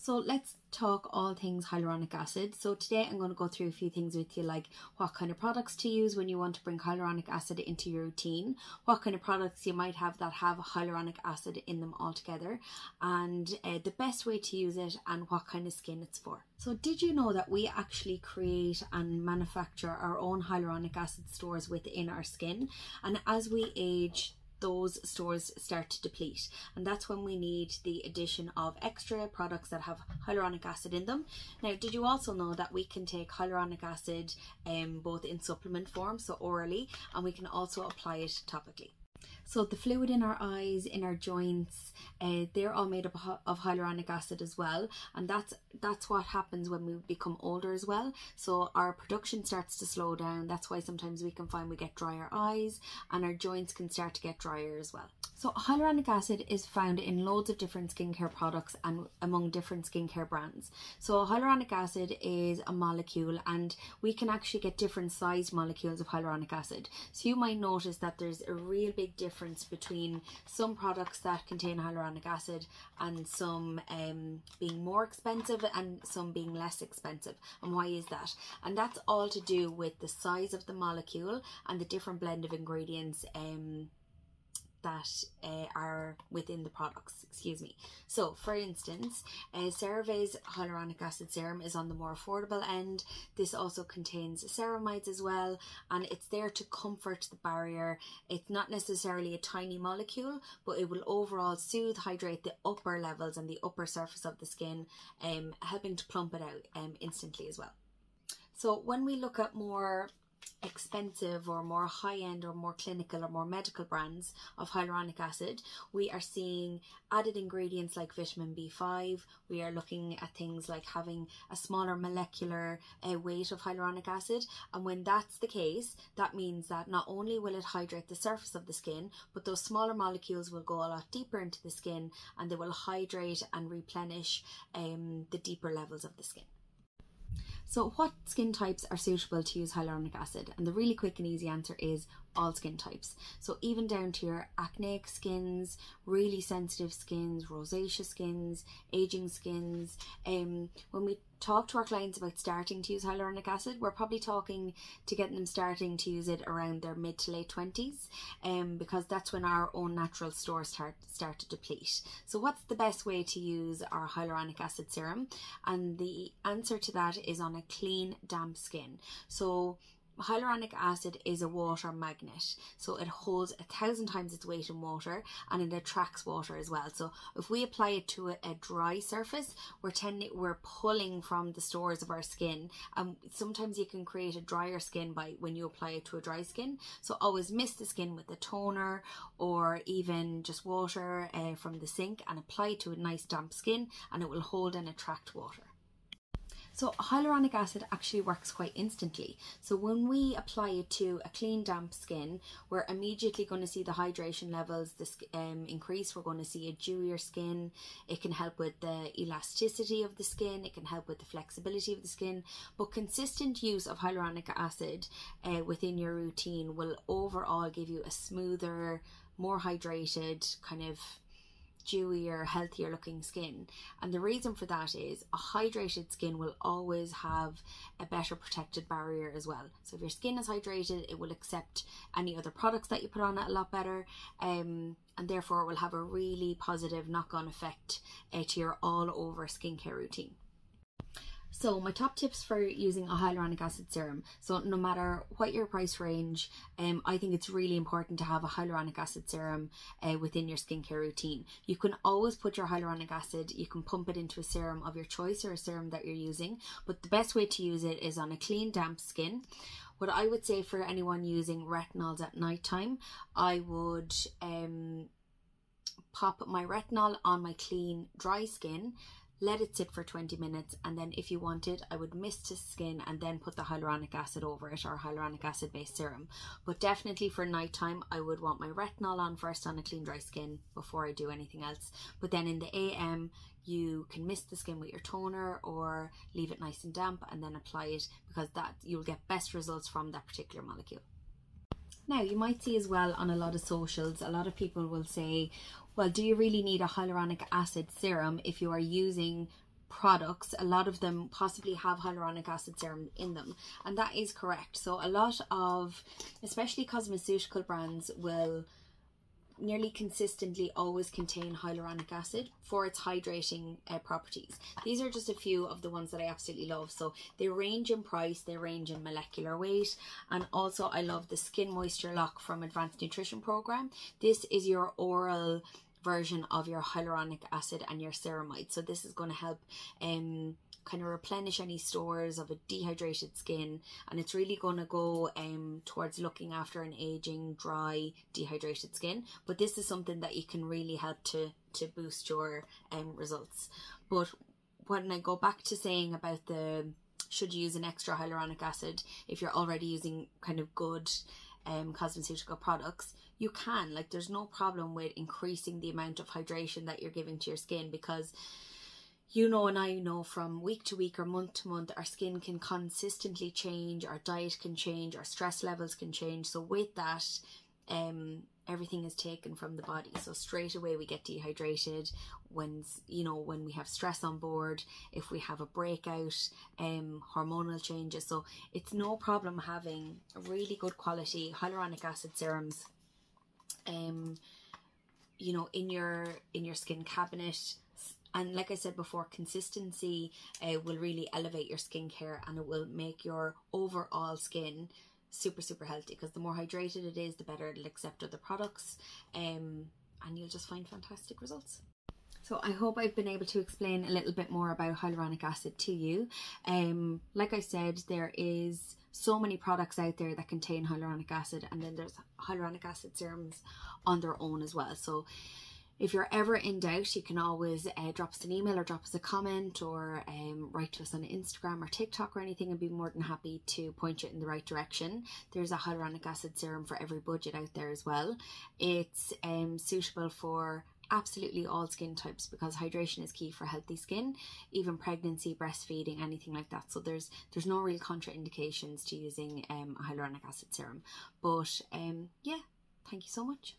So let's talk all things hyaluronic acid. So today I'm going to go through a few things with you, like what kind of products to use when you want to bring hyaluronic acid into your routine, what kind of products you might have that have hyaluronic acid in them altogether, and the best way to use it and what kind of skin it's for. So did you know that we actually create and manufacture our own hyaluronic acid stores within our skin? And as we age, those stores start to deplete, and that's when we need the addition of extra products that have hyaluronic acid in them. Now, did you also know that we can take hyaluronic acid both in supplement form, so orally, and we can also apply it topically? So the fluid in our eyes, in our joints, they're all made up of hyaluronic acid as well, and that's what happens when we become older as well. So our production starts to slow down. That's why sometimes we can find we get drier eyes, and our joints can start to get drier as well. So hyaluronic acid is found in loads of different skincare products and among different skincare brands. So hyaluronic acid is a molecule, and we can actually get different sized molecules of hyaluronic acid. So you might notice that there's a real big difference between some products that contain hyaluronic acid and some being more expensive and some being less expensive. And why is that? And that's all to do with the size of the molecule and the different blend of ingredients that are within the products, So for instance, CeraVe's hyaluronic acid serum is on the more affordable end. This also contains ceramides as well, and it's there to comfort the barrier. It's not necessarily a tiny molecule, but it will overall soothe, hydrate the upper levels and the upper surface of the skin, helping to plump it out instantly as well. So when we look at more expensive or more high-end or more clinical or more medical brands of hyaluronic acid, we are seeing added ingredients like vitamin B5. We are looking at things like having a smaller molecular weight of hyaluronic acid, and when that's the case, that means that not only will it hydrate the surface of the skin, but those smaller molecules will go a lot deeper into the skin, and they will hydrate and replenish the deeper levels of the skin. So what skin types are suitable to use hyaluronic acid? And the really quick and easy answer is all skin types. So even down to your acneic skins, really sensitive skins, rosacea skins, aging skins. When we talk to our clients about starting to use hyaluronic acid, we're probably talking to get them starting to use it around their mid to late 20s, because that's when our own natural stores start to deplete. So what's the best way to use our hyaluronic acid serum? And the answer to that is on a clean, damp skin. So hyaluronic acid is a water magnet, so it holds 1,000 times its weight in water, and it attracts water as well. So if we apply it to a dry surface, we're pulling from the stores of our skin, and sometimes you can create a drier skin when you apply it to a dry skin. So always mist the skin with a toner or even just water from the sink, and apply it to a nice damp skin, and it will hold and attract water. So hyaluronic acid actually works quite instantly. So when we apply it to a clean, damp skin, we're immediately going to see the hydration levels increase. We're going to see a dewier skin. It can help with the elasticity of the skin. It can help with the flexibility of the skin. But consistent use of hyaluronic acid within your routine will overall give you a smoother, more hydrated, kind of dewier, healthier looking skin. And the reason for that is a hydrated skin will always have a better protected barrier as well. So if your skin is hydrated, it will accept any other products that you put on it a lot better, and therefore it will have a really positive knock-on effect to your all over skincare routine. So my top tips for using a hyaluronic acid serum. So no matter what your price range, I think it's really important to have a hyaluronic acid serum within your skincare routine. You can always put your hyaluronic acid, you can pump it into a serum of your choice or a serum that you're using, but the best way to use it is on a clean, damp skin. What I would say for anyone using retinols at night time, I would pop my retinol on my clean, dry skin, let it sit for 20 minutes, and then if you wanted, I would mist the skin and then put the hyaluronic acid over it, or hyaluronic acid based serum. But definitely for nighttime, I would want my retinol on first on a clean, dry skin before I do anything else. But then in the AM, you can mist the skin with your toner or leave it nice and damp and then apply it, because that you'll get best results from that particular molecule. Now, you might see as well on a lot of socials, a lot of people will say, well, do you really need a hyaluronic acid serum if you are using products, a lot of them possibly have hyaluronic acid serum in them, and that is correct. So a lot of, especially cosmeceutical brands, will nearly consistently always contain hyaluronic acid for its hydrating properties. These are just a few of the ones that I absolutely love. So they range in price, they range in molecular weight, and also I love the Skin Moisture Lock from Advanced Nutrition Program. This is your oral version of your hyaluronic acid and your ceramide. So this is going to help kind of replenish any stores of a dehydrated skin, and it's really going to go towards looking after an aging, dry, dehydrated skin. But this is something that you can really help to boost your results. But when I go back to saying about the should you use an extra hyaluronic acid if you're already using kind of good cosmeceutical products, you can. Like, there's no problem with increasing the amount of hydration that you're giving to your skin, because you know, and I know, from week to week or month to month, our skin can consistently change, our diet can change, our stress levels can change. So with that, everything is taken from the body. So straight away we get dehydrated when, you know, when we have stress on board, if we have a breakout, hormonal changes. So it's no problem having really good quality hyaluronic acid serums, you know, in your skin cabinet. And like I said before, consistency will really elevate your skincare, and it will make your overall skin super, super healthy, because the more hydrated it is, the better it'll accept other products, and you'll just find fantastic results. So I hope I've been able to explain a little bit more about hyaluronic acid to you. Like I said, there is so many products out there that contain hyaluronic acid, and then there's hyaluronic acid serums on their own as well. So if you're ever in doubt, you can always drop us an email or drop us a comment, or write to us on Instagram or TikTok or anything, and be more than happy to point you in the right direction. There's a hyaluronic acid serum for every budget out there as well. It's suitable for absolutely all skin types, because hydration is key for healthy skin, even pregnancy, breastfeeding, anything like that. So there's no real contraindications to using a hyaluronic acid serum. But yeah, thank you so much.